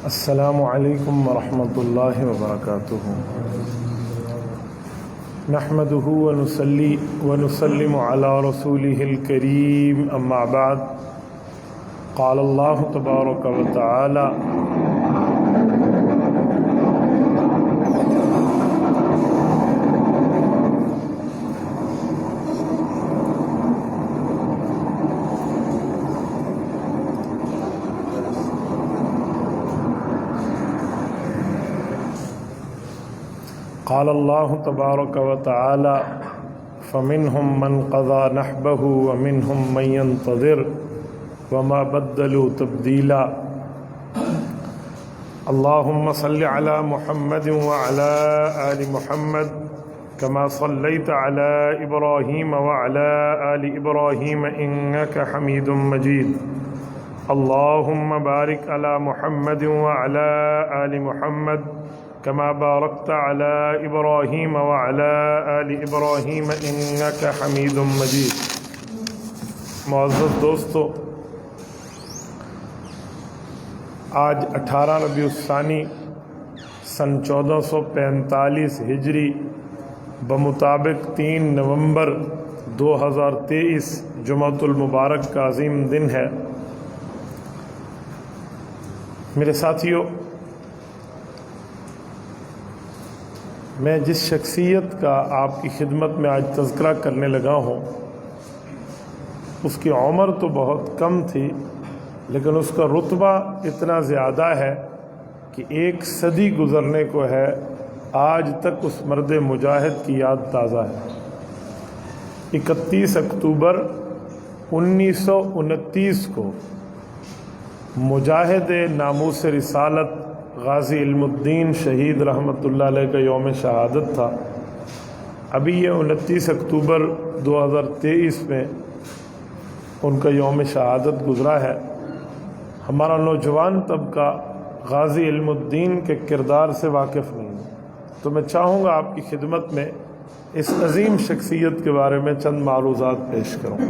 السلام علیکم ورحمۃ اللہ وبرکاتہ۔ نحمده ونصلي ونسلم على رسوله الكريم اما بعد، قال الله تبارك وتعالى: قال الله تبارك وتعالى: فمنهم من قضى نحبه ومنهم من ينتظر وما بدلوا تبديلا۔ اللهم صل على محمد وعلى آل محمد كما صليت على إبراهيم وعلى آل إبراهيم إنك حميد مجيد۔ اللهم بارك على محمد وعلى آل محمد كما باركت على إبراهيم وعلى آل إبراهيم إنك حميد مجيد۔ معزز دوستو، آج 18 ربیع الثانی سن 1445 ہجری بمطابق 3 نومبر 2023 جمعۃ المبارک کا عظیم دن ہے۔ میرے ساتھیو، میں جس شخصیت کا آپ کی خدمت میں آج تذکرہ کرنے لگا ہوں، اس کی عمر تو بہت کم تھی، لیکن اس کا رتبہ اتنا زیادہ ہے کہ 1 صدی گزرنے کو ہے، آج تک اس مرد مجاہد کی یاد تازہ ہے۔ 31 اکتوبر 1929 کو مجاہد ناموس رسالت غازی علم الدین شہید رحمۃ اللہ علیہ کا یوم شہادت تھا۔ ابھی یہ 29 اکتوبر 2023 میں ان کا یوم شہادت گزرا ہے۔ ہمارا نوجوان طبقہ غازی علم الدین کے کردار سے واقف نہیں ہے، تو میں چاہوں گا آپ کی خدمت میں اس عظیم شخصیت کے بارے میں چند معروضات پیش کروں۔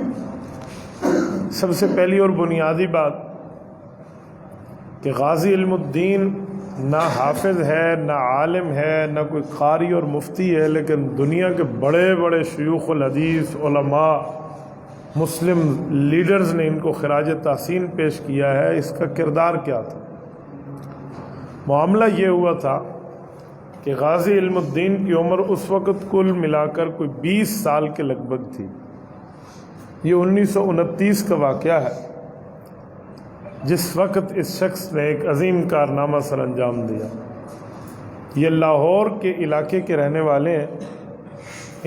سب سے پہلی اور بنیادی بات کہ غازی علم الدین نہ حافظ ہے، نہ عالم ہے، نہ کوئی قاری اور مفتی ہے، لیکن دنیا کے بڑے بڑے شیوخ الحدیث، علماء، مسلم لیڈرز نے ان کو خراج تحسین پیش کیا ہے۔ اس کا کردار کیا تھا؟ معاملہ یہ ہوا تھا کہ غازی علم الدین کی عمر اس وقت کل ملا کر کوئی 20 سال کے لگ بھگ تھی۔ یہ 1929 کا واقعہ ہے، جس وقت اس شخص نے ایک عظیم کارنامہ سر انجام دیا۔ یہ لاہور کے علاقے کے رہنے والے ہیں۔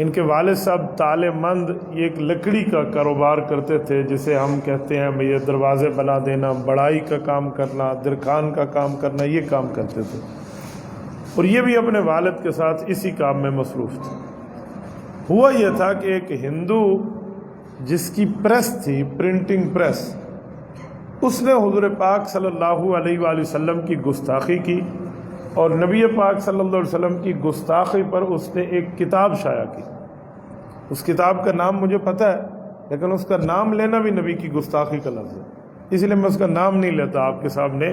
ان کے والد صاحب طالع مند یہ ایک لکڑی کا کاروبار کرتے تھے، جسے ہم کہتے ہیں یہ دروازے بنا دینا، بڑائی کا کام کرنا، درخان کا کام کرنا، یہ کام کرتے تھے، اور یہ بھی اپنے والد کے ساتھ اسی کام میں مصروف تھے۔ ہوا یہ تھا کہ ایک ہندو جس کی پریس تھی، پرنٹنگ پریس، اس نے حضور پاک صلی اللہ علیہ وآلہ وسلم کی گستاخی کی، اور نبی پاک صلی اللہ علیہ وسلم کی گستاخی پر اس نے ایک کتاب شائع کی۔ اس کتاب کا نام مجھے پتہ ہے، لیکن اس کا نام لینا بھی نبی کی گستاخی کا لفظ ہے، اس لیے میں اس کا نام نہیں لیتا آپ کے سامنے۔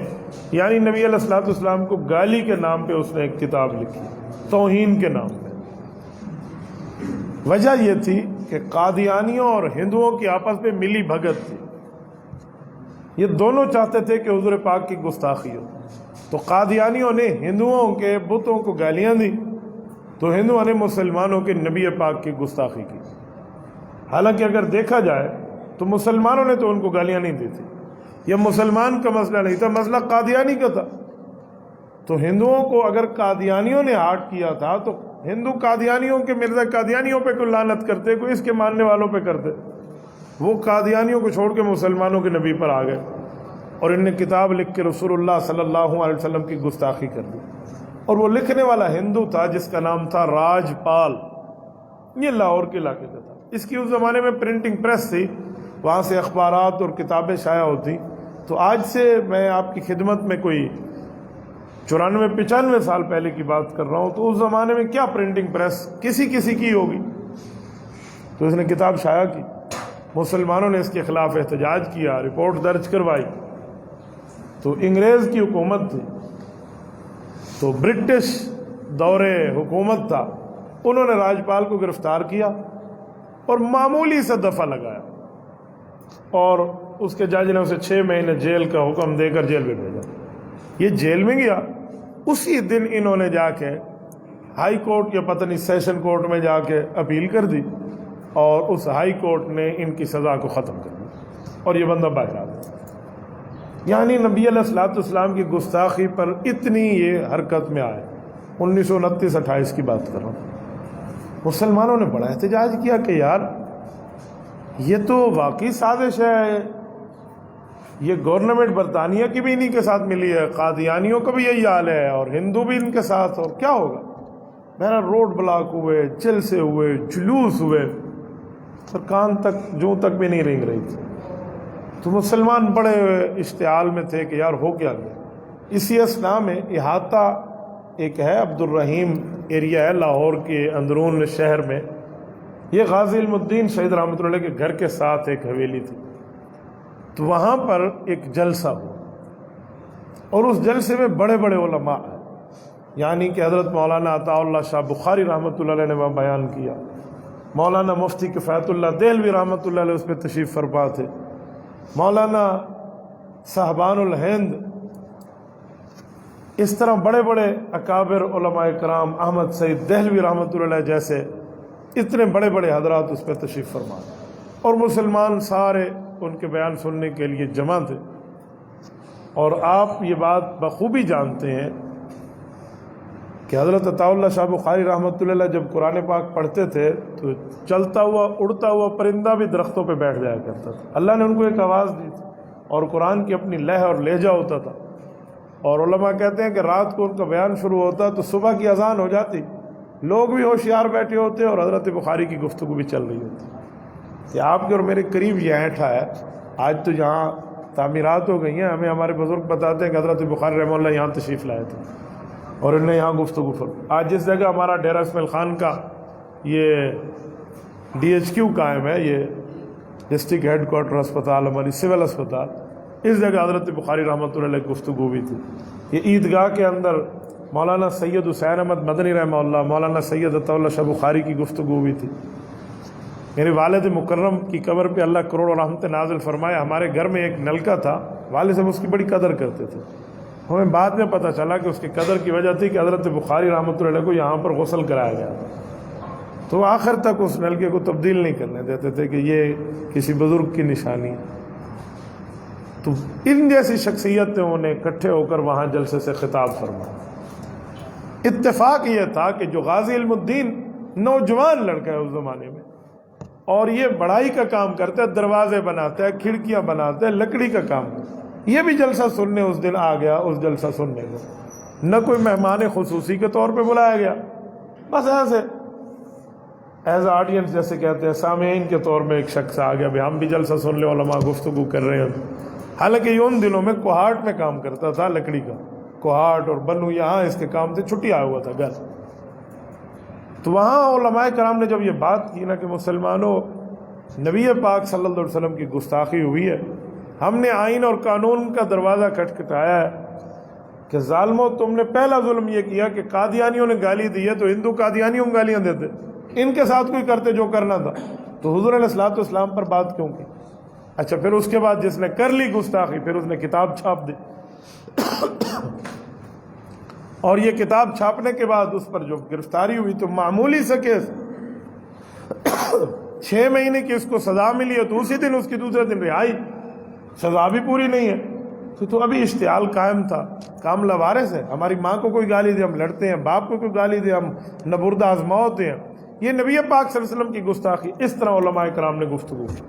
یعنی نبی علیہ الصلوۃ والسلام کو گالی کے نام پہ اس نے ایک کتاب لکھی، توہین کے نام پہ۔ وجہ یہ تھی کہ قادیانیوں اور ہندوؤں کی آپس میں ملی بھگت تھی، یہ دونوں چاہتے تھے کہ حضور پاک کی گستاخی ہو۔ تو قادیانیوں نے ہندوؤں کے بتوں کو گالیاں دی، تو ہندوؤں نے مسلمانوں کے نبی پاک کی گستاخی کی۔ حالانکہ اگر دیکھا جائے تو مسلمانوں نے تو ان کو گالیاں نہیں دی تھی، یہ مسلمان کا مسئلہ نہیں تھا، مسئلہ قادیانی کا تھا۔ تو ہندوؤں کو اگر قادیانیوں نے ہارٹ کیا تھا، تو ہندو قادیانیوں کے مرزا قادیانیوں پہ کوئی لعنت کرتے، کوئی اس کے ماننے والوں پہ کرتے۔ وہ قادیانیوں کو چھوڑ کے مسلمانوں کے نبی پر آ گئے، اور ان نے کتاب لکھ کے رسول اللہ صلی اللہ علیہ وسلم کی گستاخی کر دی۔ اور وہ لکھنے والا ہندو تھا جس کا نام تھا راج پال، یہ لاہور کے علاقے کا تھا۔ اس کی اس زمانے میں پرنٹنگ پریس تھی، وہاں سے اخبارات اور کتابیں شائع ہوتی۔ تو آج سے میں آپ کی خدمت میں کوئی 94-95 سال پہلے کی بات کر رہا ہوں، تو اس زمانے میں کیا پرنٹنگ پریس کسی کی ہوگی۔ تو اس نے کتاب شائع کی، مسلمانوں نے اس کے خلاف احتجاج کیا، رپورٹ درج کروائی۔ تو انگریز کی حکومت تھی، تو برٹش دور حکومت تھا، انہوں نے راجپال کو گرفتار کیا اور معمولی سا دفعہ لگایا، اور اس کے جج نے اسے 6 مہینے جیل کا حکم دے کر جیل میں بھیجا۔ یہ جیل میں گیا، اسی دن انہوں نے جا کے ہائی کورٹ یا پتہ نہیں سیشن کورٹ میں جا کے اپیل کر دی، اور اس ہائی کورٹ نے ان کی سزا کو ختم کر دیا اور یہ بندہ باہر آ گیا۔ یعنی نبی علیہ الصلوۃ والسلام کی گستاخی پر اتنی یہ حرکت میں آئے۔ 1929-28 کی بات کر رہا ہوں۔ مسلمانوں نے بڑا احتجاج کیا کہ یار یہ تو واقعی سازش ہے، یہ گورنمنٹ برطانیہ کی بھی انہی کے ساتھ ملی ہے، قادیانیوں کا بھی یہی حال ہے، اور ہندو بھی ان کے ساتھ، اور کیا ہوگا؟ میرا روڈ بلاک ہوئے، جلسے ہوئے، جلوس ہوئے، اور کان تک جوں تک بھی نہیں رینگ رہی تھی۔ تو مسلمان بڑے اشتعال میں تھے کہ یار ہو کیا گیا۔ اسی اثناء میں احاطہ ایک ہے عبد الرحیم ایریا ہے لاہور کے اندرون شہر میں، یہ غازی علم الدین شہید رحمۃ اللہ علیہ کے گھر کے ساتھ ایک حویلی تھی، تو وہاں پر ایک جلسہ ہوا، اور اس جلسے میں بڑے بڑے علماء ہیں، یعنی کہ حضرت مولانا عطاء اللہ شاہ بخاری رحمۃ اللہ علیہ نے وہاں بیان کیا، مولانا مفتی کفایت اللہ دہلوی رحمۃ اللہ علیہ اس پہ تشریف فرما تھے، مولانا صاحبان الہند، اس طرح بڑے بڑے اکابر علماء کرام، احمد سعید دہلوی رحمۃ اللہ علیہ جیسے اتنے بڑے بڑے حضرات اس پہ تشریف فرما، اور مسلمان سارے ان کے بیان سننے کے لیے جمع تھے۔ اور آپ یہ بات بخوبی جانتے ہیں کہ حضرت عطاء اللہ شاہ بخاری رحمۃ اللہ علیہ جب قرآن پاک پڑھتے تھے تو چلتا ہوا اڑتا ہوا پرندہ بھی درختوں پہ بیٹھ جایا کرتا تھا۔ اللہ نے ان کو ایک آواز دی تھی، اور قرآن کی اپنی لہ اور لہجہ ہوتا تھا، اور علماء کہتے ہیں کہ رات کو ان کا بیان شروع ہوتا تو صبح کی اذان ہو جاتی، لوگ بھی ہوشیار بیٹھے ہوتے اور حضرت بخاری کی گفتگو بھی چل رہی ہوتی کہ آپ کے اور میرے قریب یہ اینٹھا ہے۔ آج تو جہاں تعمیرات ہو گئی ہیں، ہمیں ہمارے بزرگ بتاتے ہیں کہ حضرت بخاری رحمہ اللہ یہاں تشریف لائے تھے اور انہوں نے یہاں گفتگو فرمائی۔ آج جس جگہ ہمارا ڈیرہ اسماعیل خان کا یہ DHQ قائم ہے، یہ ڈسٹرکٹ ہیڈ کوارٹر اسپتال، ہماری سول اسپتال، اس جگہ حضرت بخاری رحمۃ اللہ علیہ گفتگو بھی تھی۔ یہ عیدگاہ کے اندر مولانا سید حسین احمد مدنی رحمہ اللہ، مولانا سید عطاء اللہ شاہ بخاری کی گفتگو بھی تھی۔ میرے والد مکرم کی قبر پہ اللہ کروڑوں رحمت نازل فرمائے، ہمارے گھر میں ایک نلکا تھا، والد صاحب اس کی بڑی قدر کرتے تھے، ہمیں بعد میں پتہ چلا کہ اس کی قدر کی وجہ تھی کہ حضرت بخاری رحمۃ اللہ علیہ کو یہاں پر غسل کرایا گیا تھا، تو آخر تک اس نلکے کو تبدیل نہیں کرنے دیتے تھے کہ یہ کسی بزرگ کی نشانی ہے۔ تو ان جیسی شخصیتوں نے اکٹھے ہو کر وہاں جلسے سے خطاب فرمایا۔ اتفاق یہ تھا کہ جو غازی علم الدین نوجوان لڑکا ہے اس زمانے میں، اور یہ بڑائی کا کام کرتا ہے، دروازے بناتا ہے، کھڑکیاں بناتا ہے، لکڑی کا کام کرتا ہے، یہ بھی جلسہ سننے اس دن آ گیا۔ اس جلسہ سننے کو نہ کوئی مہمان خصوصی کے طور پہ بلایا گیا، بس ایسے ایز آڈینس جیسے کہتے ہیں، سامعین کے طور میں ایک شخص آ گیا، ہم بھی جلسہ سن لیں، علماء گفتگو کر رہے ہیں۔ حالانکہ یہ ان دنوں میں کوہاٹ میں کام کرتا تھا، لکڑی کا کوہاٹ اور بنو یہاں اس کے کام سے چھٹی آیا ہوا تھا گھر۔ تو وہاں علماء کرام نے جب یہ بات کی نا کہ مسلمانوں، نبی پاک صلی اللہ علیہ وسلم کی گستاخی ہوئی ہے، ہم نے آئین اور قانون کا دروازہ کھٹکھٹایا ہے کہ ظالموں تم نے پہلا ظلم یہ کیا کہ قادیانیوں نے گالی دی ہے تو ہندو قادیانیوں کو گالیاں دیتے، ان کے ساتھ کوئی کرتے جو کرنا تھا، تو حضور علیہ الصلوۃ والسلام پر بات کیوں کی؟ اچھا پھر اس کے بعد جس نے کر لی گستاخی، پھر اس نے کتاب چھاپ دی، اور یہ کتاب چھاپنے کے بعد اس پر جو گرفتاری ہوئی تو معمولی سے کیس 6 مہینے کی اس کو سزا ملی ہے، تو اسی دن اس کی دوسرے دن رہائی، سزا بھی پوری نہیں ہے۔ تو ابھی اشتعال قائم تھا، کام لوارث ہے، ہماری ماں کو کوئی گالی دے ہم لڑتے ہیں، باپ کو کوئی گالی دے ہم نبرد آزما ہوتے ہیں۔ یہ نبی پاک صلی اللہ علیہ وسلم کی گستاخی، اس طرح علماء کرام نے گفتگو کی۔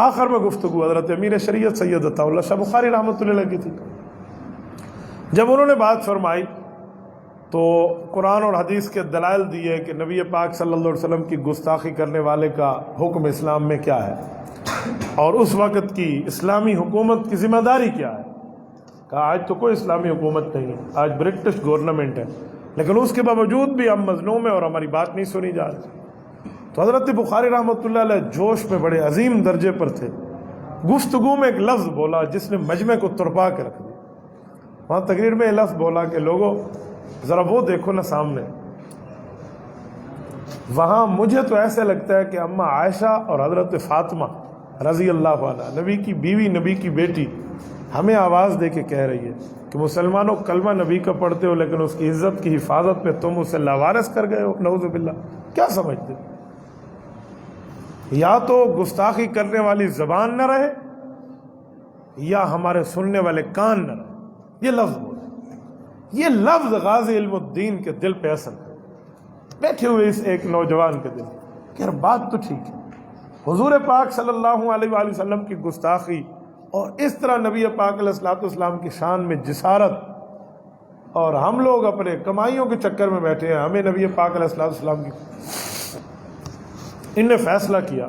آخر میں گفتگو حضرت امیر شریعت سید عطاء اللہ شاہ بخاری رحمۃ اللہ علیہ کی تھی۔ جب انہوں نے بات فرمائی تو قرآن اور حدیث کے دلائل دیے کہ نبی پاک صلی اللہ علیہ وسلم کی گستاخی کرنے والے کا حکم اسلام میں کیا ہے، اور اس وقت کی اسلامی حکومت کی ذمہ داری کیا ہے۔ کہا آج تو کوئی اسلامی حکومت نہیں ہے، آج برٹش گورنمنٹ ہے، لیکن اس کے باوجود بھی ہم مظلوم ہیں اور ہماری بات نہیں سنی جا رہی۔ تو حضرت بخاری رحمۃ اللہ علیہ جوش میں بڑے عظیم درجے پر تھے، گفتگو میں ایک لفظ بولا جس نے مجمع کو ترپا کے رکھ دیا۔ وہاں تقریر میں یہ لفظ بولا کہ لوگوں، ذرا وہ دیکھو نا سامنے، وہاں مجھے تو ایسے لگتا ہے کہ اماں عائشہ اور حضرت فاطمہ رضی اللہ عنہ، نبی کی بیوی، نبی کی بیٹی، ہمیں آواز دے کے کہہ رہی ہے کہ مسلمانوں کلمہ نبی کا پڑھتے ہو لیکن اس کی عزت کی حفاظت میں تم اسے لاوارث کر گئے ہو، نعوذ باللہ۔ کیا سمجھتے؟ یا تو گستاخی کرنے والی زبان نہ رہے یا ہمارے سننے والے کان نہ رہے۔ یہ لفظ بولے، یہ لفظ غازی علم الدین کے دل پہ اثر ہے، بیٹھے ہوئے اس ایک نوجوان کے دل کہ یار بات تو ٹھیک ہے، حضور پاک صلی اللہ علیہ وآلہ وسلم کی گستاخی اور اس طرح نبی پاک علیہ الصلوۃ والسلام کی شان میں جسارت، اور ہم لوگ اپنے کمائیوں کے چکر میں بیٹھے ہیں، ہمیں نبی پاک علیہ الصلوۃ والسلام کی۔ ان نے فیصلہ کیا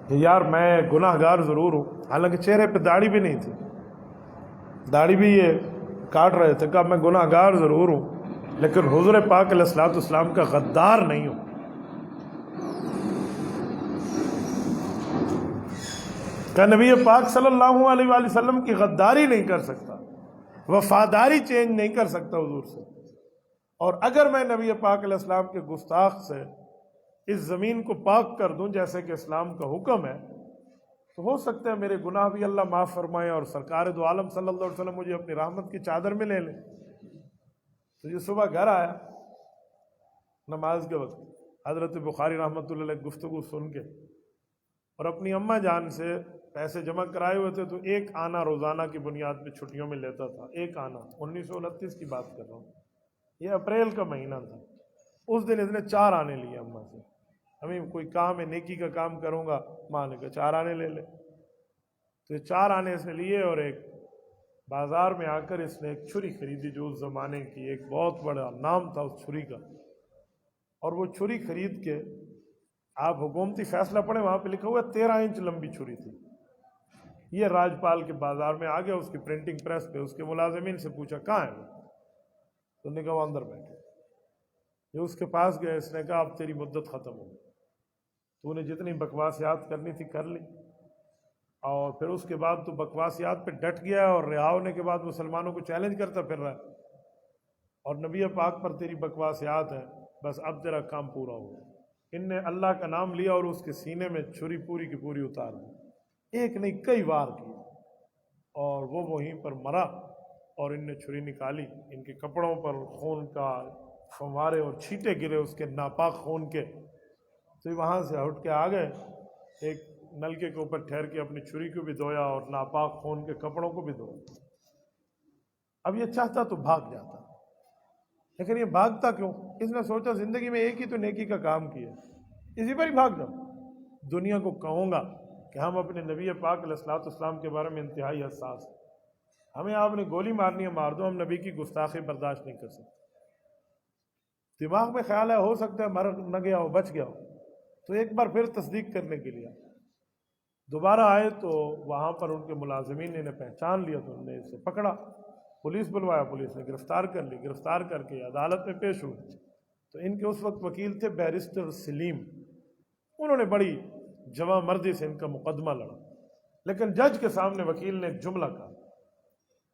کہ یار میں گناہ گار ضرور ہوں، حالانکہ چہرے پہ داڑھی بھی نہیں تھی، داڑھی بھی یہ کاٹ رہے تھے، کہا میں گناہ گار ضرور ہوں لیکن حضور پاک علیہ الصلوۃ والسلام کا غدار نہیں ہوں۔ کہ نبی پاک صلی اللہ علیہ وآلہ وسلم کی غداری نہیں کر سکتا، وفاداری چینج نہیں کر سکتا حضور سے، اور اگر میں نبی پاک علیہ السلام کے گستاخ سے اس زمین کو پاک کر دوں جیسے کہ اسلام کا حکم ہے، تو ہو سکتا ہے میرے گناہ بھی اللہ معاف فرمائے اور سرکار دو عالم صلی اللہ علیہ وسلم مجھے اپنی رحمت کی چادر میں لے لیں۔ تو یہ صبح گھر آیا نماز کے وقت، حضرت بخاری رحمۃ اللہ علیہ گفتگو سن کے، اور اپنی اماں جان سے پیسے جمع کرائے ہوئے تھے، تو ایک آنا روزانہ کی بنیاد پہ چھٹیوں میں لیتا تھا، ایک آنا، 1929 کی بات کر رہا ہوں، یہ اپریل کا مہینہ تھا۔ اس دن اس نے 4 آنے لیے اماں سے، ہمیں کوئی کام ہے نیکی کا کام کروں گا، ماں نے کہا 4 آنے لے لے، تو یہ 4 آنے اس نے لیے، اور ایک بازار میں آ کر اس نے ایک چھری خریدی جو اس زمانے کی ایک بہت بڑا نام تھا اس چھری کا، اور وہ چھری خرید کے، آپ حکومتی فیصلہ پڑھیں وہاں پہ لکھا ہوا 13 انچ لمبی چھری تھی، یہ راجپال کے بازار میں آ گیا، اس کی پرنٹنگ پریس پہ، اس کے ملازمین سے پوچھا کہاں ہے وہ، تو نے کہا وہ اندر بیٹھے، یہ اس کے پاس گئے، اس نے کہا اب تیری مدت ختم ہو گئی، تو نے جتنی بکواسیات کرنی تھی کر لی، اور پھر اس کے بعد تو بکواسیات پہ ڈٹ گیا، اور رہا ہونے کے بعد مسلمانوں کو چیلنج کرتا پھر رہا ہے، اور نبی پاک پر تیری بکواسیات ہیں، بس اب تیرا کام پورا ہو گیا۔ ان نے اللہ کا نام لیا اور اس کے سینے میں چھری پوری کی پوری اتار دی، ایک نہیں کئی وار کی، اور وہ وہیں پر مرا، اور ان نے چھری نکالی، ان کے کپڑوں پر خون کا فوارے اور چھینٹے گرے اس کے ناپاک خون کے، تو وہاں سے ہٹ کے آ گئے، ایک نلکے کے اوپر ٹھہر کے اپنی چھری کو بھی دھویا اور ناپاک خون کے کپڑوں کو بھی دھویا۔ اب یہ چاہتا تو بھاگ جاتا، لیکن یہ بھاگتا کیوں؟ اس نے سوچا زندگی میں ایک ہی تو نیکی کا کام کیا، اسی پر ہی بھاگ جاؤں، دنیا کو کہوں گا کہ ہم اپنے نبی پاک علیہ الصلوۃ والسلام کے بارے میں انتہائی حساس ہیں، ہمیں آپ نے گولی مارنی ہے مار دو، ہم نبی کی گستاخی برداشت نہیں کر سکتے۔ دماغ میں خیال ہے ہو سکتا ہے مر نہ گیا ہو، بچ گیا ہو، تو ایک بار پھر تصدیق کرنے کے لیے دوبارہ آئے، تو وہاں پر ان کے ملازمین نے پہچان لیا، تو انہوں نے اسے پکڑا، پولیس بلوایا، پولیس نے گرفتار کر لی، گرفتار کر کے عدالت میں پیش ہوئے، تو ان کے اس وقت وکیل تھے بیرسٹر سلیم، انہوں نے بڑی جواں مردی سے ان کا مقدمہ لڑا، لیکن جج کے سامنے وکیل نے ایک جملہ کہا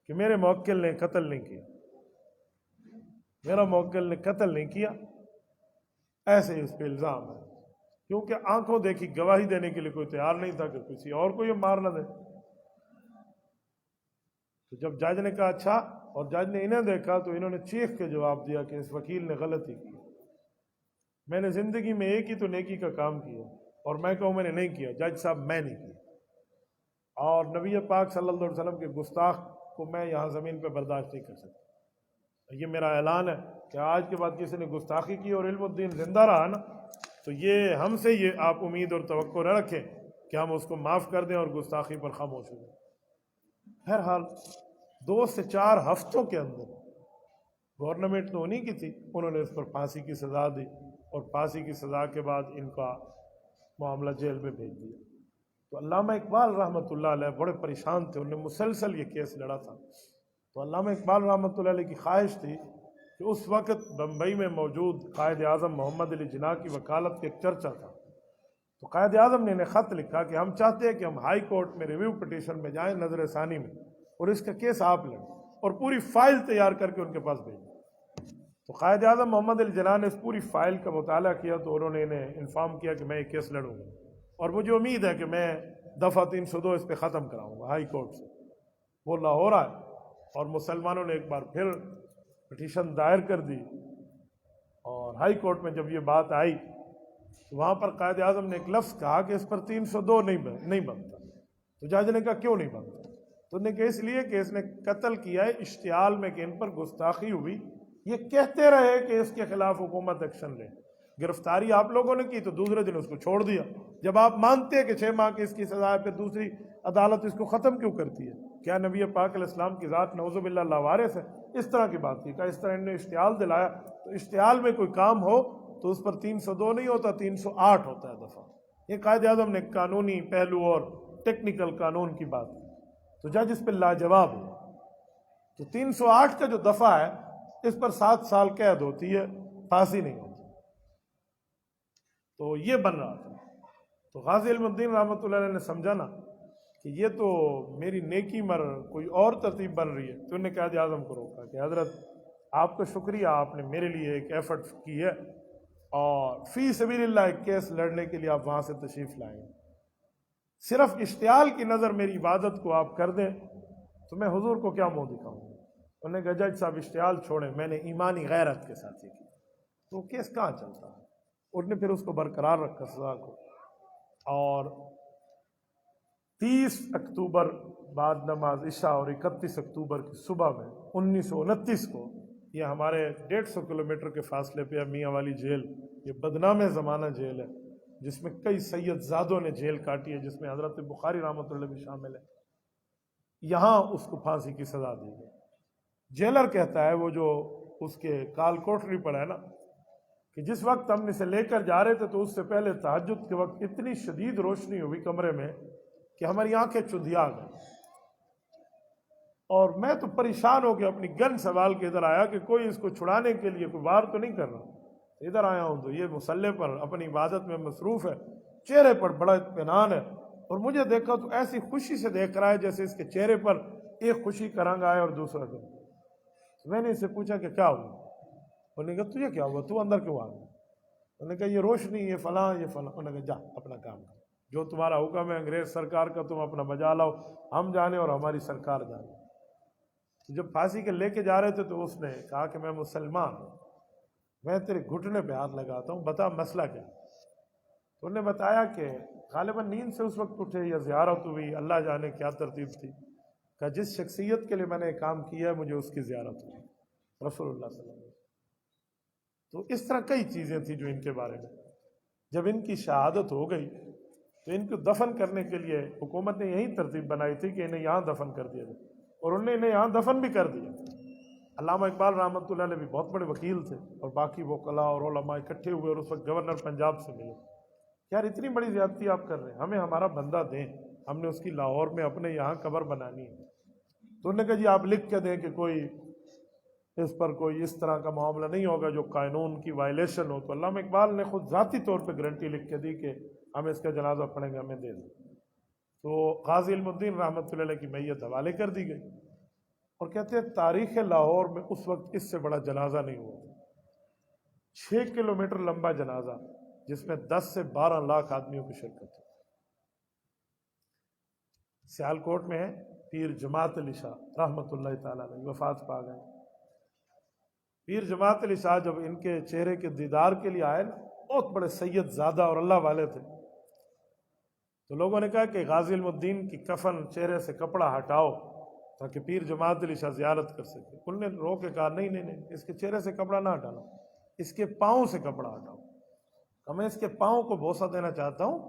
کہ میرے موکل نے قتل نہیں کیا، میرا موکل نے قتل نہیں کیا، ایسے ہی اس پہ الزام ہے، کیونکہ آنکھوں دیکھی گواہی دینے کے لیے کوئی تیار نہیں تھا کہ کسی اور کو یہ مار نہ دے۔ تو جب جج نے کہا اچھا، اور جج نے انہیں دیکھا، تو انہوں نے چیخ کے جواب دیا کہ اس وکیل نے غلطی کی، میں نے زندگی میں ایک ہی تو نیکی کا کام کیا، اور میں کہوں میں نے نہیں کیا، جج صاحب میں نہیں کیا، اور نبی پاک صلی اللہ علیہ وسلم کے گستاخ کو میں یہاں زمین پہ برداشت نہیں کر سکتا، یہ میرا اعلان ہے کہ آج کے بعد کسی نے گستاخی کی اور علم الدین زندہ رہا نا، تو یہ ہم سے یہ آپ امید اور توقع نہ رکھیں کہ ہم اس کو معاف کر دیں اور گستاخی پر خاموش ہو جائیں۔ بہرحال 2 سے 4 ہفتوں کے اندر گورنمنٹ نے انہی کی تھی، انہوں نے اس پر پھانسی کی سزا دی، اور پھانسی کی سزا کے بعد ان کا معاملہ جیل میں بھیج دیا۔ تو علامہ اقبال رحمۃ اللہ علیہ بڑے پریشان تھے، انہوں نے مسلسل یہ کیس لڑا تھا، تو علامہ اقبال رحمۃ اللہ علیہ کی خواہش تھی کہ اس وقت بمبئی میں موجود قائد اعظم محمد علی جناح کی وکالت کے ایک چرچا تھا، تو قائد اعظم نے انہیں خط لکھا کہ ہم چاہتے ہیں کہ ہم ہائی کورٹ میں ریویو پٹیشن میں جائیں نظر ثانی میں، اور اس کا کیس آپ لیں، اور پوری فائل تیار کر کے ان کے پاس بھیجیں۔ تو قائد اعظم محمد علی جناح نے اس پوری فائل کا مطالعہ کیا تو انہوں نے انہیں انفارم کیا کہ میں یہ کیس لڑوں گا اور مجھے امید ہے کہ میں دفعہ 302 اس پہ ختم کراؤں گا ہائی کورٹ سے۔ وہ لاہور آئے اور مسلمانوں نے ایک بار پھر پٹیشن دائر کر دی، اور ہائی کورٹ میں جب یہ بات آئی تو وہاں پر قائد اعظم نے ایک لفظ کہا کہ اس پر 302 نہیں بنتا۔ تو جج نے کہا کیوں نہیں بنتا؟ تو انہوں نے کہا اس لیے کہ اس نے قتل کیا ہے اشتعال میں کہ ان پر گستاخی ہوئی، یہ کہتے رہے کہ اس کے خلاف حکومت ایکشن لے۔ گرفتاری آپ لوگوں نے کی تو دوسرے دن اس کو چھوڑ دیا۔ جب آپ مانتے ہیں کہ 6 ماہ کی اس کی سزا ہے، پھر دوسری عدالت اس کو ختم کیوں کرتی ہے؟ کیا نبی پاک علیہ السلام کی ذات نعوذ باللہ لاوارث ہے؟ اس طرح کی بات تھی کہ اس طرح انہوں نے اشتعال دلایا، تو اشتعال میں کوئی کام ہو تو اس پر 302 نہیں ہوتا، 308 ہوتا ہے دفعہ۔ یہ قائد اعظم نے قانونی پہلو اور ٹیکنیکل قانون کی بات کی، تو جج اس پہ لاجواب ہو۔ تو 308 کا جو دفعہ ہے اس پر 7 سال قید ہوتی ہے، پھانسی نہیں ہوتی۔ تو یہ بن رہا تھا۔ تو غازی علم الدین رحمۃ اللہ علیہ نے سمجھا نا کہ یہ تو میری نیکی مر کوئی اور ترتیب بن رہی ہے، تو انہوں نے قائد اعظم کو روکا کہ حضرت آپ کا شکریہ، آپ نے میرے لیے ایک ایفرٹ کی ہے اور فی سبیل اللہ ایک کیس لڑنے کے لیے آپ وہاں سے تشریف لائیں، صرف اشتعال کی نظر میری عبادت کو آپ کر دیں تو میں حضور کو کیا منہ دکھاؤں گا۔ انہوں نے کہا جج صاحب اشتعال چھوڑیں، میں نے ایمانی غیرت کے ساتھ یہ کی۔ تو کیس کہاں چلتا ہے؟ انہوں نے پھر اس کو برقرار رکھا سزا کو، اور 30 اکتوبر بعد نماز عشاء اور 31 اکتوبر کی صبح میں 1929 کو یہ ہمارے 150 کلومیٹر کے فاصلے پہ میاں والی جیل، یہ بدنام زمانہ جیل ہے جس میں کئی سید زادوں نے جیل کاٹی ہے، جس میں حضرت بخاری رحمۃ اللہ بھی شامل ہے، یہاں اس کو پھانسی کی سزا دی گئی۔ جیلر کہتا ہے وہ جو اس کے کال کوٹری پر ہے نا کہ جس وقت ہم اسے لے کر جا رہے تھے تو اس سے پہلے تہجد کے وقت اتنی شدید روشنی ہوئی کمرے میں کہ ہماری آنکھیں چندھیا گئیں، اور میں تو پریشان ہو کے اپنی گن سنبھال کے ادھر آیا کہ کوئی اس کو چھڑانے کے لیے کوئی وار تو نہیں کر رہا۔ ادھر آیا ہوں تو یہ مصلے پر اپنی عبادت میں مصروف ہے، چہرے پر بڑا اطمینان ہے، اور مجھے دیکھا تو ایسی خوشی سے دیکھ رہا ہے جیسے اس کے چہرے پر ایک خوشی کا رنگ آئے اور دوسرا دن۔ میں نے اس سے پوچھا کہ کیا ہوا؟ انہوں نے کہا تجھے کیا ہوا، تو اندر کیوں آ گیا؟ انہوں نے کہا یہ روشنی، یہ فلاں یہ فلاں۔ انہوں نے کہا جا اپنا کام کر، جو تمہارا حکم ہے انگریز سرکار کا تم اپنا بجا لاؤ، ہم جانے اور ہماری سرکار جانے۔ جب پھانسی کے لے کے جا رہے تھے تو اس نے کہا کہ میں مسلمان ہوں، میں تیرے گھٹنے پہ ہاتھ لگاتا ہوں، بتا مسئلہ کیا؟ تو انہوں نے بتایا کہ غالباً نیند سے اس وقت اٹھے یا زیارت ہوئی، اللہ جانے کیا ترتیب تھی، کہ جس شخصیت کے لیے میں نے کام کیا ہے مجھے اس کی زیارت ہوئی، رسول اللہ صلی اللہ علیہ وسلم۔ تو اس طرح کئی چیزیں تھیں جو ان کے بارے میں، جب ان کی شہادت ہو گئی تو ان کو دفن کرنے کے لیے حکومت نے یہی ترتیب بنائی تھی کہ انہیں یہاں دفن کر دیا جائے، اور انہوں نے انہیں یہاں دفن بھی کر دیا۔ علامہ اقبال رحمۃ اللہ علیہ بھی بہت بڑے وکیل تھے، اور باقی وکلاء اور علماء اکٹھے ہوئے اور اس وقت گورنر پنجاب سے ملے، یار اتنی بڑی زیادتی آپ کر رہے ہیں، ہمیں ہمارا بندہ دیں، ہم نے اس کی لاہور میں اپنے یہاں قبر بنانی ہے۔ تو انہوں نے کہا جی آپ لکھ کے دیں کہ کوئی اس پر کوئی اس طرح کا معاملہ نہیں ہوگا جو قانون کی وائلیشن ہو۔ تو علامہ اقبال نے خود ذاتی طور پہ گارنٹی لکھ کے دی کہ ہم اس کا جنازہ پڑھیں گے، ہمیں دے دیں۔ تو غازی علم الدین رحمۃ اللہ علیہ کی میت حوالے کر دی گئی، اور کہتے ہیں تاریخ لاہور میں اس وقت اس سے بڑا جنازہ نہیں ہوا، 6 کلومیٹر لمبا جنازہ جس میں 10 سے 12 لاکھ آدمیوں کی شرکت ہے۔ سیالکوٹ میں ہے پیر جماعت علی شاہ رحمۃ اللہ تعالیٰ علیہ، وفات پا گئے۔ پیر جماعت علی شاہ جب ان کے چہرے کے دیدار کے لیے آئے نا، بہت بڑے سید زادہ اور اللہ والے تھے، تو لوگوں نے کہا کہ غازی علم الدین کی کفن چہرے سے کپڑا ہٹاؤ تاکہ پیر جماعت علی شاہ زیارت کر سکے۔ انہوں نے رو کے کہا نہیں نہیں نہیں، اس کے چہرے سے کپڑا نہ ہٹانا، اس کے پاؤں سے کپڑا ہٹاؤ، کہ میں اس کے پاؤں کو بوسہ دینا چاہتا ہوں۔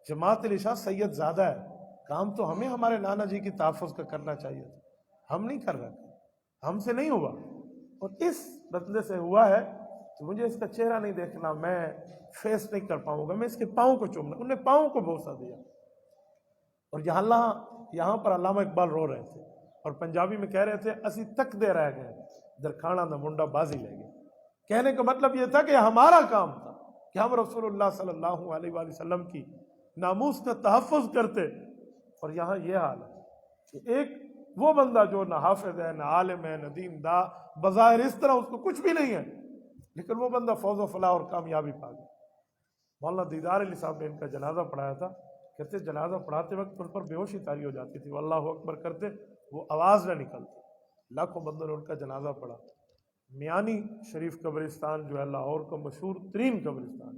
جماعت علی شاہ سید زادہ ہے، کام تو ہمیں ہمارے نانا جی کی تحفظ کا کرنا چاہیے تھا، ہم نہیں کر رہے، ہم سے نہیں ہوا، اور اس بدلے سے ہوا ہے تو مجھے اس کا چہرہ نہیں دیکھنا، میں فیس نہیں کر پاؤں گا، میں اس کے پاؤں کو چومنا۔ انہوں نے پاؤں کو بوسہ دیا، اور یہاں پر علامہ اقبال رو رہے تھے، اور پنجابی میں کہہ رہے تھے اسی تک دے رہ گئے درکھانا دا منڈا بازی لے گئے۔ کہنے کا مطلب یہ تھا کہ ہمارا کام تھا کہ ہم رسول اللہ صلی اللہ علیہ وآلہ وسلم کی ناموس کا تحفظ کرتے، اور یہاں یہ حال ہے کہ ایک وہ بندہ جو نہ حافظ ہے، نہ عالم ہے، نہ دیندار، بظاہر اس طرح اس کو کچھ بھی نہیں ہے، لیکن وہ بندہ فوز و فلاح اور کامیابی پا گیا۔ مولانا دیدار علی صاحب نے ان کا جنازہ پڑھایا تھا، کہتے جنازہ پڑھاتے وقت ان پر بے ہوشی طاری ہو جاتی تھی، وہ اللہ اکبر کرتے وہ آواز نہ نکلتی، لاکھوں بندوں نے ان کا جنازہ پڑھا۔ میانی شریف قبرستان جو ہے لاہور کا مشہور ترین قبرستان،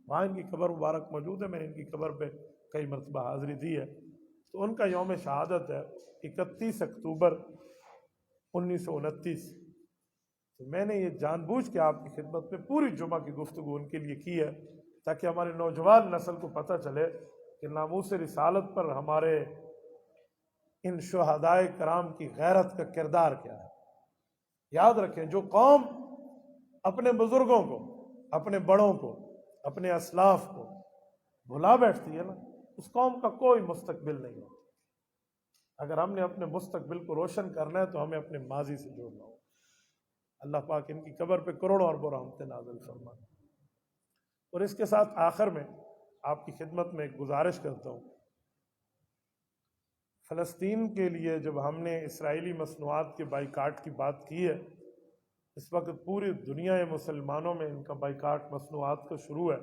وہاں ان کی قبر مبارک موجود ہے، میں نے ان کی قبر پہ کئی مرتبہ حاضری دی ہے۔ تو ان کا یوم شہادت ہے 31 اکتوبر 1929۔ تو میں نے یہ جان بوجھ کے آپ کی خدمت میں پوری جمعہ کی گفتگو ان کے لیے کی ہے، تاکہ ہمارے نوجوان نسل کو پتہ چلے کہ ناموس رسالت پر ہمارے ان شہدائے کرام کی غیرت کا کردار کیا ہے۔ یاد رکھیں، جو قوم اپنے بزرگوں کو، اپنے بڑوں کو، اپنے اسلاف کو بھلا بیٹھتی ہے نا، اس قوم کا کوئی مستقبل نہیں ہوتا۔ اگر ہم نے اپنے مستقبل کو روشن کرنا ہے تو ہمیں اپنے ماضی سے جوڑنا ہوگا۔ اللہ پاک ان کی قبر پہ کروڑوں اربوں رحمتیں نازل فرمائے۔ اور اس کے ساتھ آخر میں آپ کی خدمت میں ایک گزارش کرتا ہوں، فلسطین کے لیے جب ہم نے اسرائیلی مصنوعات کے بائیکاٹ کی بات کی ہے، اس وقت پوری دنیا مسلمانوں میں ان کا بائیکاٹ مصنوعات کا شروع ہے،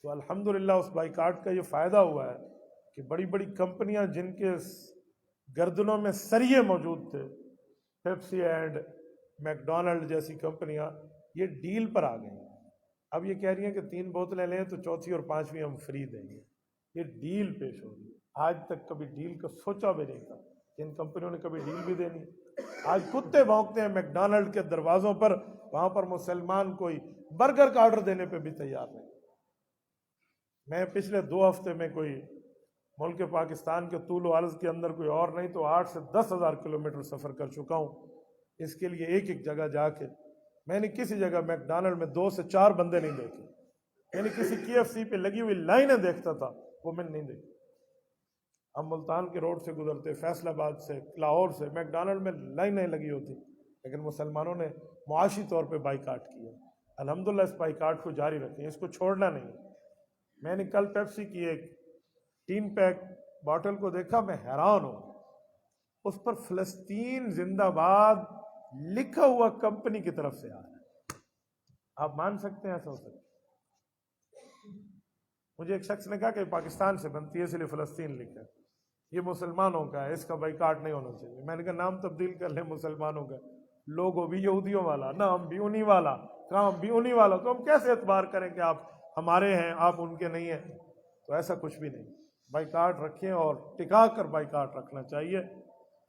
تو الحمدللہ اس بائیکاٹ کا یہ فائدہ ہوا ہے کہ بڑی بڑی کمپنیاں جن کے گردنوں میں سریے موجود تھے، پیپسی اینڈ میکڈونلڈ جیسی کمپنیاں، یہ ڈیل پر آ گئی ہیں۔ اب یہ کہہ رہی ہیں کہ 3 بوتلیں لیں تو چوتھی اور 5ویں ہم فری دیں گے۔ یہ ڈیل پیش ہو رہی ہے، آج تک کبھی ڈیل کا سوچا بھی نہیں تھا، ان کمپنیوں نے کبھی ڈیل بھی دینی۔ آج کتے بھونکتے ہیں میکڈونلڈ کے دروازوں پر، وہاں پر مسلمان کوئی برگر کا آرڈر دینے پہ بھی تیار نہیں۔ میں پچھلے 2 ہفتے میں کوئی ملک پاکستان کے طول و عرض کے اندر کوئی اور نہیں تو 8 سے 10 ہزار کلومیٹر سفر کر چکا ہوں، اس کے لیے ایک ایک جگہ جا کے میں نے کسی جگہ میکڈونلڈ میں 2 سے 4 بندے نہیں دیکھے، یعنی کسی KFC پہ لگی ہوئی لائنیں دیکھتا تھا، وہ میں نے نہیں دیکھی۔ ہم ملتان کے روڈ سے گزرتے، فیصل آباد سے، لاہور سے، میکڈونلڈ میں لائنیں لگی ہوتی، لیکن مسلمانوں نے معاشی طور پہ بائیکاٹ کیا۔ الحمدللہ اس بائیکاٹ کو جاری رکھیں، اس کو چھوڑنا نہیں۔ میں نے کل پیپسی کی ایک 3 پیک باٹل کو دیکھا، میں حیران ہوں، اس پر فلسطین زندہ باد لکھا ہوا کمپنی کی طرف سے آ رہا ہے۔ آپ مان سکتے ہیں ایسا ہو سکتا ہے؟ مجھے ایک شخص نے کہا کہ پاکستان سے بنتی ہے اس لیے فلسطین لکھا ہے، یہ مسلمانوں کا ہے، اس کا بائیکاٹ نہیں ہونا چاہیے۔ میں نے کہا نام تبدیل کر لیں مسلمانوں کا، لوگو بھی یہودیوں والا، نام بھی انہی والا، کام بھی انہی والا، تو ہم کیسے اعتبار کریں کہ آپ ہمارے ہیں آپ ان کے نہیں ہیں؟ تو ایسا کچھ بھی نہیں، بائیکاٹ رکھیں اور ٹکا کر بائیکاٹ رکھنا چاہیے۔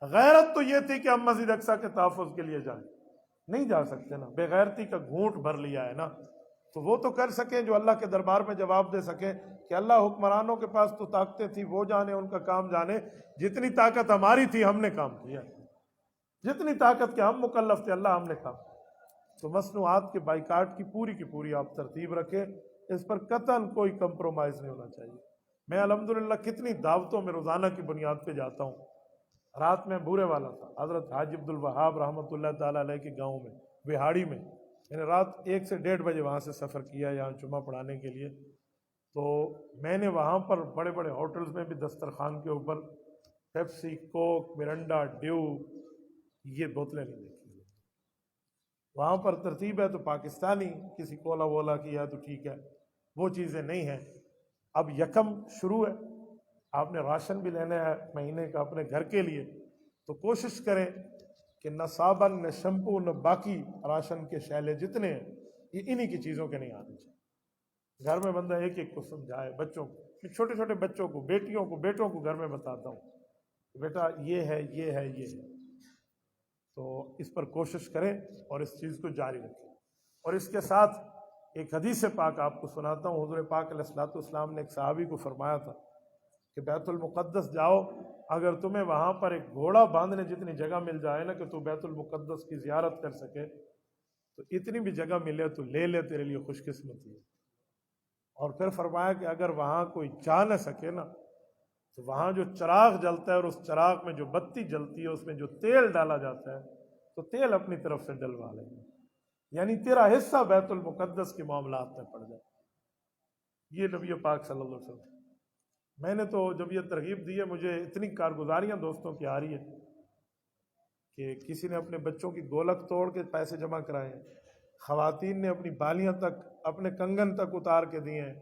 غیرت تو یہ تھی کہ ہم مسجد اقصیٰ کے تحفظ کے لیے جائیں، نہیں جا سکتے نا، بے غیرتی کا گھونٹ بھر لیا ہے نا، تو وہ تو کر سکیں جو اللہ کے دربار میں جواب دے سکیں کہ اللہ حکمرانوں کے پاس تو طاقتیں تھی، وہ جانے ان کا کام جانے، جتنی طاقت ہماری تھی ہم نے کام کیا، جتنی طاقت کے ہم مکلف تھے اللہ ہم نے کام کیا۔ تو مصنوعات کے بائیکاٹ کی پوری آپ ترتیب رکھیں، اس پر قطعاً کوئی کمپرومائز نہیں ہونا چاہیے۔ میں الحمدللہ کتنی دعوتوں میں روزانہ کی بنیاد پہ جاتا ہوں۔ رات میں بورے والا تھا، حضرت حاجی عبد الوہاب رحمۃ اللہ تعالیٰ علیہ کے گاؤں میں وہاڑی میں، میں نے رات 1 سے 1:30 بجے وہاں سے سفر کیا یہاں جمعہ پڑھانے کے لیے۔ تو میں نے وہاں پر بڑے بڑے ہوٹلز میں بھی دسترخوان کے اوپر پیپسی، کوک، مرنڈا، ڈیو، یہ بوتلیں نہیں دیکھی۔ وہاں پر ترتیب ہے تو پاکستانی، کسی کولا وولا کی ہے تو ٹھیک ہے، وہ چیزیں نہیں ہیں۔ اب یکم شروع ہے، آپ نے راشن بھی لینا ہے مہینے کا اپنے گھر کے لیے، تو کوشش کریں کہ نہ صابن، نہ شیمپو، نہ باقی راشن کے شیلے جتنے ہیں یہ انہی کی چیزوں کے نہیں آنے چاہیے۔ گھر میں بندہ ایک ایک کو سمجھائے، بچوں کو، چھوٹے چھوٹے بچوں کو، بیٹیوں کو، بیٹوں کو گھر میں بتاتا ہوں کہ بیٹا یہ ہے یہ ہے یہ ہے، تو اس پر کوشش کریں اور اس چیز کو جاری رکھیں۔ اور اس کے ساتھ ایک حدیث پاک آپ کو سناتا ہوں۔ حضور پاک علیہ الصلوۃ والسلام نے ایک صحابی کو فرمایا تھا کہ بیت المقدس جاؤ، اگر تمہیں وہاں پر ایک گھوڑا باندھنے جتنی جگہ مل جائے نا کہ تو بیت المقدس کی زیارت کر سکے، تو اتنی بھی جگہ ملے تو لے لے، تیرے لیے خوش قسمتی ہے۔ اور پھر فرمایا کہ اگر وہاں کوئی جا نہ سکے نا، تو وہاں جو چراغ جلتا ہے اور اس چراغ میں جو بتی جلتی ہے، اس میں جو تیل ڈالا جاتا ہے، تو تیل اپنی طرف سے ڈلوا لیں گے، یعنی تیرا حصہ بیت المقدس کے معاملات میں پڑ جائے۔ یہ نبی پاک صلی اللہ علیہ وسلم۔ میں نے تو جب یہ ترغیب دی ہے، مجھے اتنی کارگزاریاں دوستوں کی آ رہی ہے کہ کسی نے اپنے بچوں کی گولک توڑ کے پیسے جمع کرائے ہیں، خواتین نے اپنی بالیاں تک، اپنے کنگن تک اتار کے دیے ہیں،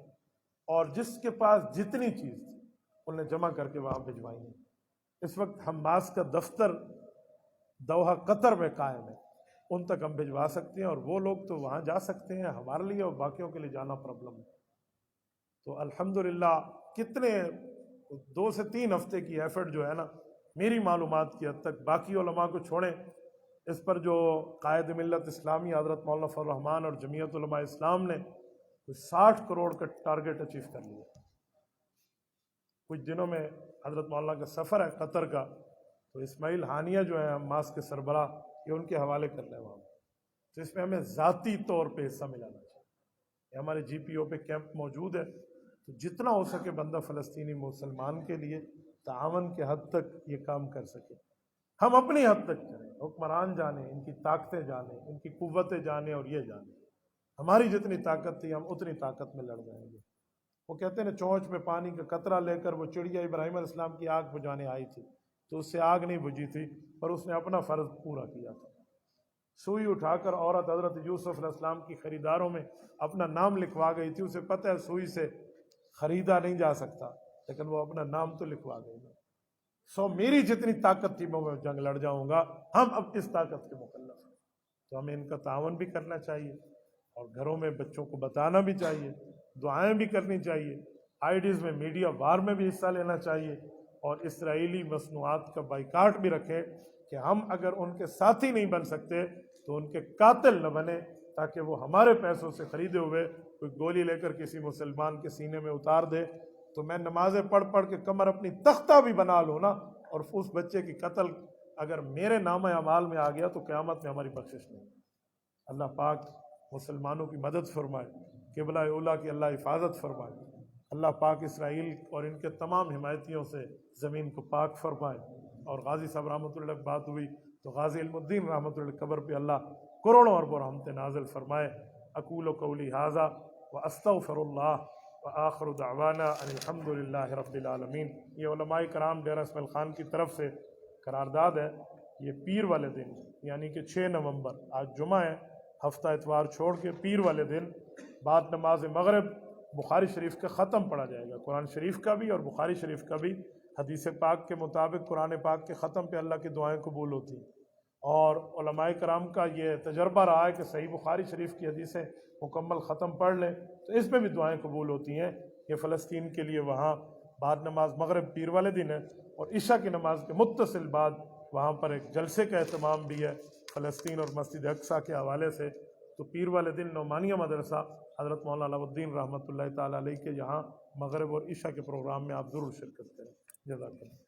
اور جس کے پاس جتنی چیز تھی انہوں نے جمع کر کے وہاں بھجوائی ہیں۔ اس وقت حماس کا دفتر دوحہ قطر میں قائم ہے، ان تک ہم بھجوا سکتے ہیں، اور وہ لوگ تو وہاں جا سکتے ہیں، ہمارے لیے اور باقیوں کے لیے جانا پرابلم ہے۔ تو الحمدللہ کتنے 2 سے 3 ہفتے کی ایفرٹ جو ہے نا، میری معلومات کی حد تک، باقی علماء کو چھوڑیں، اس پر جو قائد ملت اسلامی حضرت مولانا فضل الرحمان اور جمعیت علماء اسلام نے 60 کروڑ کا ٹارگٹ اچیو کر لیا۔ کچھ دنوں میں حضرت مولانا کا سفر ہے قطر کا، تو اسماعیل ہانیہ جو ہیں حماس کے سربراہ، یہ ان کے حوالے کر رہے ہیں وہاں، تو اس میں ہمیں ذاتی طور پہ حصہ ملانا چاہیے۔ ہمارے جی پی او پہ کیمپ موجود ہے، تو جتنا ہو سکے بندہ فلسطینی مسلمان کے لیے تعاون کے حد تک یہ کام کر سکے، ہم اپنی حد تک کریں، حکمران جانیں، ان کی طاقتیں جانیں، ان کی قوتیں جانیں، اور یہ جانیں ہماری جتنی طاقت تھی ہم اتنی طاقت میں لڑ جائیں گے۔ وہ کہتے ہیں نا، چونچ میں پانی کا قطرہ لے کر وہ چڑیا ابراہیم علیہ السلام کی آگ بجھانے آئی تھی، تو اس سے آگ نہیں بجھی تھی، پر اس نے اپنا فرض پورا کیا تھا۔ سوئی اٹھا کر عورت حضرت یوسف علیہ السلام کی خریداروں میں اپنا نام لکھوا گئی تھی، اسے پتہ ہے سوئی سے خریدا نہیں جا سکتا، لیکن وہ اپنا نام تو لکھوا گئی نا۔ میری جتنی طاقت تھی میں جنگ لڑ جاؤں گا، ہم اب اس طاقت کے مکلف ہیں، تو ہمیں ان کا تعاون بھی کرنا چاہیے، اور گھروں میں بچوں کو بتانا بھی چاہیے، دعائیں بھی کرنی چاہیے، آئیڈیز میں میڈیا وار میں بھی حصہ لینا چاہیے، اور اسرائیلی مصنوعات کا بائیکاٹ بھی رکھیں کہ ہم اگر ان کے ساتھی نہیں بن سکتے تو ان کے قاتل نہ بنیں، تاکہ وہ ہمارے پیسوں سے خریدے ہوئے کوئی گولی لے کر کسی مسلمان کے سینے میں اتار دے، تو میں نمازیں پڑھ پڑھ کے کمر اپنی تختہ بھی بنا لوں نا، اور اس بچے کی قتل اگر میرے نامہ اعمال میں آ گیا تو قیامت میں ہماری بخشش نہیں۔ اللہ پاک مسلمانوں کی مدد فرمائے، قبلہ اولیٰ کی اللہ حفاظت فرمائے، اللہ پاک اسرائیل اور ان کے تمام حمایتیوں سے زمین کو پاک فرمائے، اور غازی صاحب رحمۃ اللہ کی بات ہوئی تو غازی علم الدین رحمۃ اللہ قبر پہ اللہ کروڑوں اربوں رحمتیں نازل فرمائے۔ اقول قولی ھذا واستغفر اللہ وآخر دعوانا ان الحمد للہ رب العالمین۔ یہ علماء کرام ڈیرہ اسماعیل خان کی طرف سے قرارداد ہے، یہ پیر والے دن یعنی کہ 6 نومبر، آج جمعہ ہے، ہفتہ اتوار چھوڑ کے پیر والے دن بعد نماز مغرب بخاری شریف کا ختم پڑھا جائے گا، قرآن شریف کا بھی اور بخاری شریف کا بھی۔ حدیث پاک کے مطابق قرآن پاک کے ختم پہ اللہ کی دعائیں قبول ہوتی ہیں، اور علماء کرام کا یہ تجربہ رہا ہے کہ صحیح بخاری شریف کی حدیثیں مکمل ختم پڑھ لیں تو اس میں بھی دعائیں قبول ہوتی ہیں۔ یہ فلسطین کے لیے وہاں بعد نماز مغرب پیر والے دن ہے، اور عشاء کی نماز کے متصل بعد وہاں پر ایک جلسے کا اہتمام بھی ہے فلسطین اور مسجد اقصیٰ کے حوالے سے۔ تو پیر والے دن نعمانیہ مدرسہ حضرت مولانا علاء الدین رحمۃ اللہ تعالیٰ علیہ کے یہاں مغرب اور عشاء کے پروگرام میں آپ ضرور شرکت کریں۔ جزاک اللہ۔